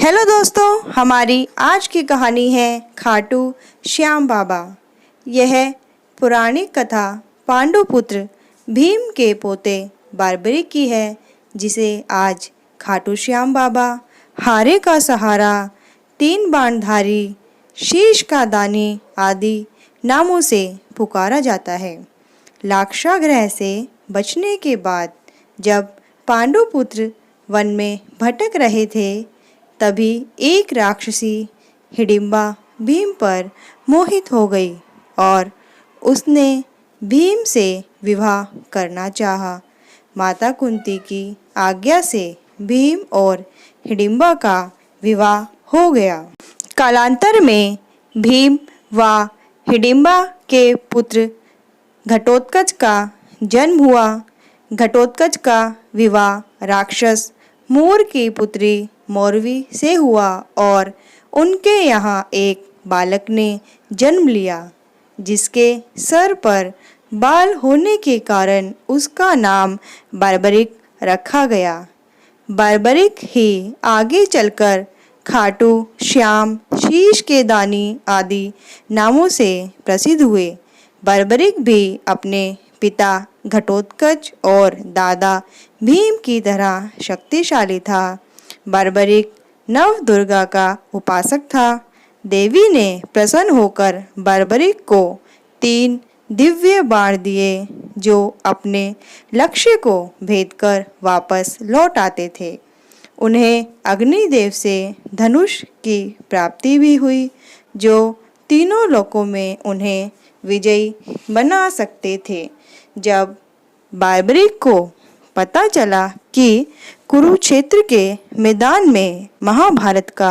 Hello दोस्तों, हमारी आज की कहानी है खाटू श्याम बाबा। यह पुरानी कथा पांडुपुत्र भीम के पोते बारबरिक की है, जिसे आज खाटू श्याम बाबा, हारे का सहारा, तीन बाणधारी, शीश का दानी आदि नामों से पुकारा जाता है। लाक्षागृह से बचने के बाद जब पांडुपुत्र वन में भटक रहे थे, तभी एक राक्षसी हिडिंबा भीम पर मोहित हो गई और उसने भीम से विवाह करना चाहा। माता कुंती की आज्ञा से भीम और हिडिंबा का विवाह हो गया। कालांतर में भीम व हिडिंबा के पुत्र घटोत्कच का जन्म हुआ। घटोत्कच का विवाह राक्षस मूर की पुत्री मौरवी से हुआ और उनके यहाँ एक बालक ने जन्म लिया, जिसके सर पर बाल होने के कारण उसका नाम बारबरिक रखा गया। बारबरिक ही आगे चलकर खाटू श्याम, शीश के दानी आदि नामों से प्रसिद्ध हुए। बारबरिक भी अपने पिता घटोत्कच और दादा भीम की तरह शक्तिशाली था। बारबरिक नव दुर्गा का उपासक था। देवी ने प्रसन्न होकर बारबरिक को 3 दिव्य बाण दिए, जो अपने लक्ष्य को भेदकर वापस लौट आते थे। उन्हें अग्निदेव से धनुष की प्राप्ति भी हुई, जो तीनों लोकों में उन्हें विजयी बना सकते थे। जब बारबरिक को पता चला कि कुरुक्षेत्र के मैदान में महाभारत का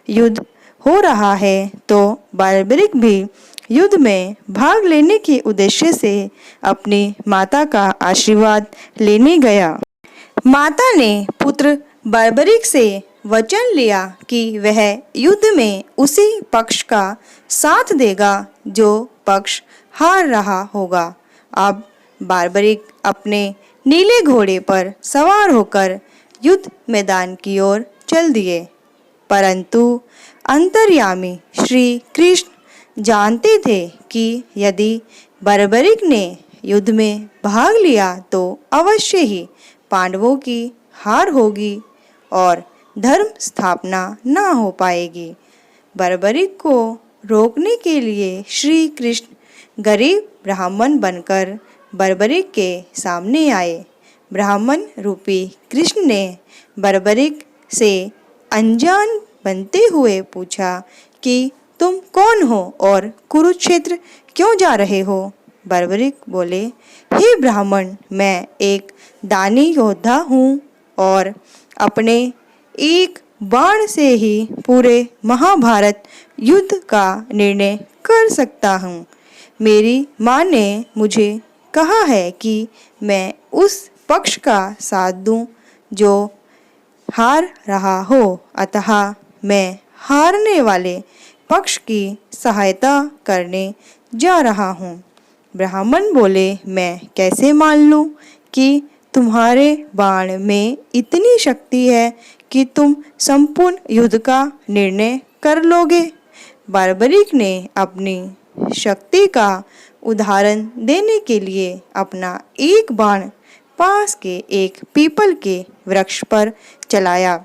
युद्ध हो रहा है, तो बारबरिक भी युद्ध में भाग लेने के उद्देश्य से अपनी माता का आशीर्वाद लेने गया। माता ने पुत्र बारबरिक से वचन लिया कि वह युद्ध में उसी पक्ष का साथ देगा जो पक्ष हार रहा होगा। अब बारबरिक अपने नीले घोड़े पर सवार होकर युद्ध मैदान की ओर चल दिए, परंतु अंतर्यामी श्री कृष्ण जानते थे कि यदि बारबरिक ने युद्ध में भाग लिया तो अवश्य ही पांडवों की हार होगी और धर्म स्थापना न हो पाएगी। बारबरिक को रोकने के लिए श्री कृष्ण गरीब ब्राह्मण बनकर बारबरिक के सामने आए। ब्राह्मण रूपी कृष्ण ने बारबरिक से अनजान बनते हुए पूछा कि तुम कौन हो और कुरुक्षेत्र क्यों जा रहे हो? बारबरिक बोले, हे ब्राह्मण, मैं एक दानी योद्धा हूँ और अपने एक बाण से ही पूरे महाभारत युद्ध का निर्णय कर सकता हूँ। मेरी माँ ने मुझे कहा है कि मैं उस पक्ष का साथ दूं जो हार रहा हो, अतः मैं हारने वाले पक्ष की सहायता करने जा रहा हूँ। ब्राह्मण बोले, मैं कैसे मान लूँ कि तुम्हारे बाण में इतनी शक्ति है कि तुम संपूर्ण युद्ध का निर्णय कर लोगे? बारबरिक ने अपनी शक्ति का उदाहरण देने के लिए अपना एक बाण पास के एक पीपल के वृक्ष पर चलाया,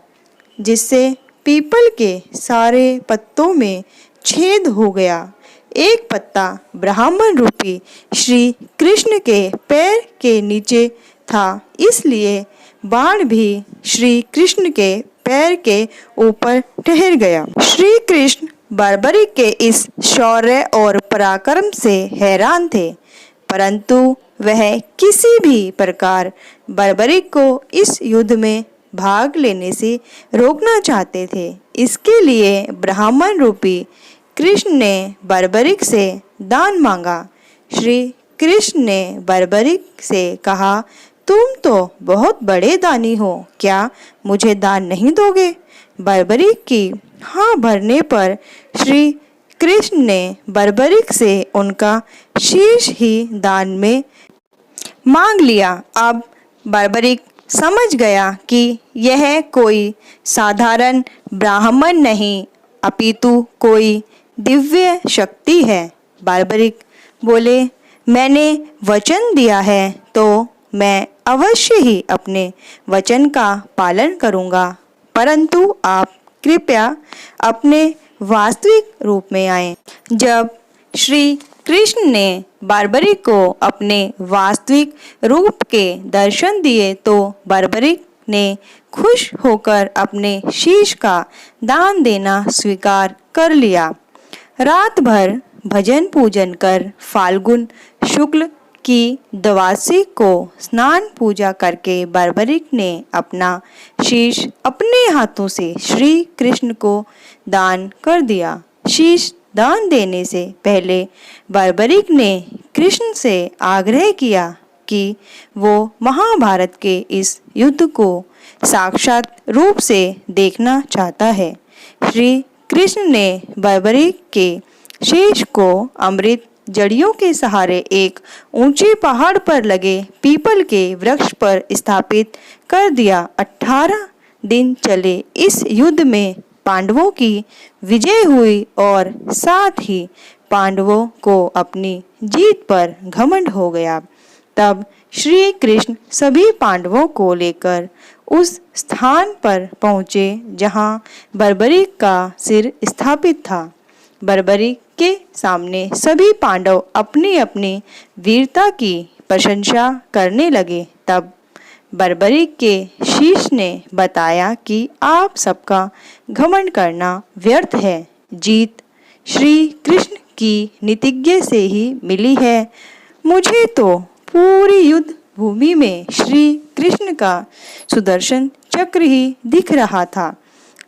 जिससे पीपल के सारे पत्तों में छेद हो गया। एक पत्ता ब्राह्मण रूपी श्री कृष्ण के पैर के नीचे था, इसलिए बाण भी श्री कृष्ण के पैर के ऊपर ठहर गया। श्री कृष्ण बारबरिक के इस शौर्य और पराक्रम से हैरान थे, परंतु वह किसी भी प्रकार बारबरिक को इस युद्ध में भाग लेने से रोकना चाहते थे। इसके लिए ब्राह्मण रूपी कृष्ण ने बारबरिक से दान मांगा। श्री कृष्ण ने बारबरिक से कहा, तुम तो बहुत बड़े दानी हो, क्या मुझे दान नहीं दोगे? बारबरिक की हाँ भरने पर श्री कृष्ण ने बारबरिक से उनका शीश ही दान में मांग लिया। अब बारबरिक समझ गया कि यह कोई साधारण ब्राह्मण नहीं अपितु कोई दिव्य शक्ति है। बार्बरिक बोले, मैंने वचन दिया है तो मैं अवश्य ही अपने वचन का पालन करूंगा, परंतु आप कृपया अपने वास्तविक रूप में आए। जब श्री कृष्ण ने बार्बरिक को अपने वास्तविक रूप के दर्शन दिए तो बार्बरिक ने खुश होकर अपने शीश का दान देना स्वीकार कर लिया। रात भर भजन पूजन कर फाल्गुन शुक्ल की द्वादशी को स्नान पूजा करके बार्बरिक ने अपना शीश अपने हाथों से श्री कृष्ण को दान कर दिया। शीश दान देने से पहले बार्बरिक ने कृष्ण से आग्रह किया कि वो महाभारत के इस युद्ध को साक्षात रूप से देखना चाहता है। श्री कृष्ण ने बार्बरिक के शीश को अमृत जड़ियों के सहारे एक ऊंचे पहाड़ पर लगे पीपल के वृक्ष पर स्थापित कर दिया। 18 दिन चले इस युद्ध में पांडवों की विजय हुई और साथ ही पांडवों को अपनी जीत पर घमंड हो गया। तब श्री कृष्ण सभी पांडवों को लेकर उस स्थान पर पहुँचे जहाँ बार्बरिक का सिर स्थापित था। बार्बरिक के सामने सभी पांडव अपनी अपनी वीरता की प्रशंसा करने लगे। तब बार्बरिक के शीश ने बताया कि आप सबका घमंड करना व्यर्थ है। जीत श्री कृष्ण की नीतिज्ञ से ही मिली है। मुझे तो पूरी युद्ध भूमि में श्री कृष्ण का सुदर्शन चक्र ही दिख रहा था,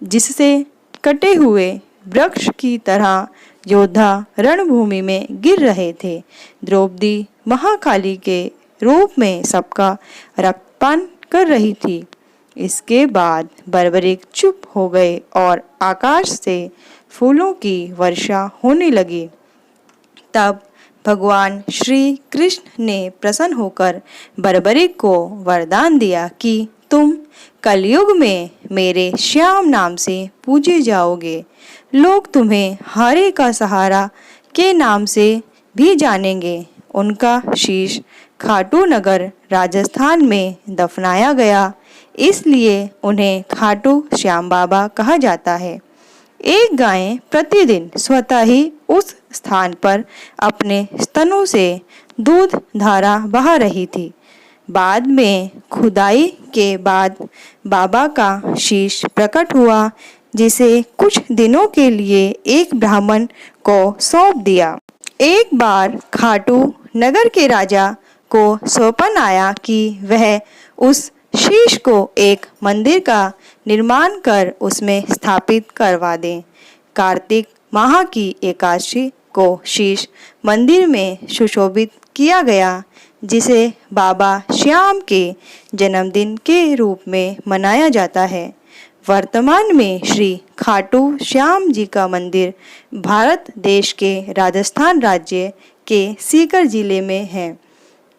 जिससे कटे हुए वृक्ष की तरह योद्धा रणभूमि में गिर रहे थे। द्रौपदी महाकाली के रूप में सबका रक्तपान कर रही थी। इसके बाद बार्बरिक चुप हो गए और आकाश से फूलों की वर्षा होने लगी। तब भगवान श्री कृष्ण ने प्रसन्न होकर बार्बरिक को वरदान दिया कि तुम कलयुग में मेरे श्याम नाम से पूजे जाओगे। लोग तुम्हें हारे का सहारा के नाम से भी जानेंगे। उनका शीश खाटू नगर राजस्थान में दफनाया गया, इसलिए उन्हें खाटू श्याम बाबा कहा जाता है। एक गाय प्रतिदिन स्वतः ही उस स्थान पर अपने स्तनों से दूध धारा बहा रही थी। बाद में खुदाई के बाद बाबा का शीश प्रकट हुआ, जिसे कुछ दिनों के लिए एक ब्राह्मण को सौंप दिया। एक बार खाटू नगर के राजा को सौंपन आया कि वह उस शीश को एक मंदिर का निर्माण कर उसमें स्थापित करवा दें। कार्तिक माह की एकादशी को शीश मंदिर में सुशोभित किया गया, जिसे बाबा श्याम के जन्मदिन के रूप में मनाया जाता है। वर्तमान में श्री खाटू श्याम जी का मंदिर भारत देश के राजस्थान राज्य के सीकर जिले में है।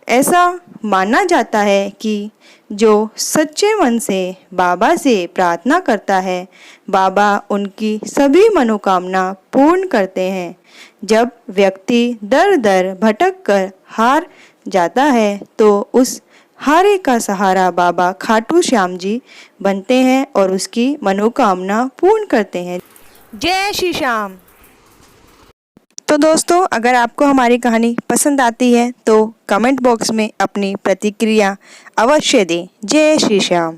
ऐसा माना जाता है कि जो सच्चे मन से बाबा से प्रार्थना करता है, बाबा उनकी सभी मनोकामना पूर्ण करते हैं। जब व्यक्ति दर दर भटक कर हार जाता है तो उस हारे का सहारा बाबा खाटू श्याम जी बनते हैं और उसकी मनोकामना पूर्ण करते हैं। जय श्री श्याम। तो दोस्तों, अगर आपको हमारी कहानी पसंद आती है तो कमेंट बॉक्स में अपनी प्रतिक्रिया अवश्य दें। जय श्री श्याम।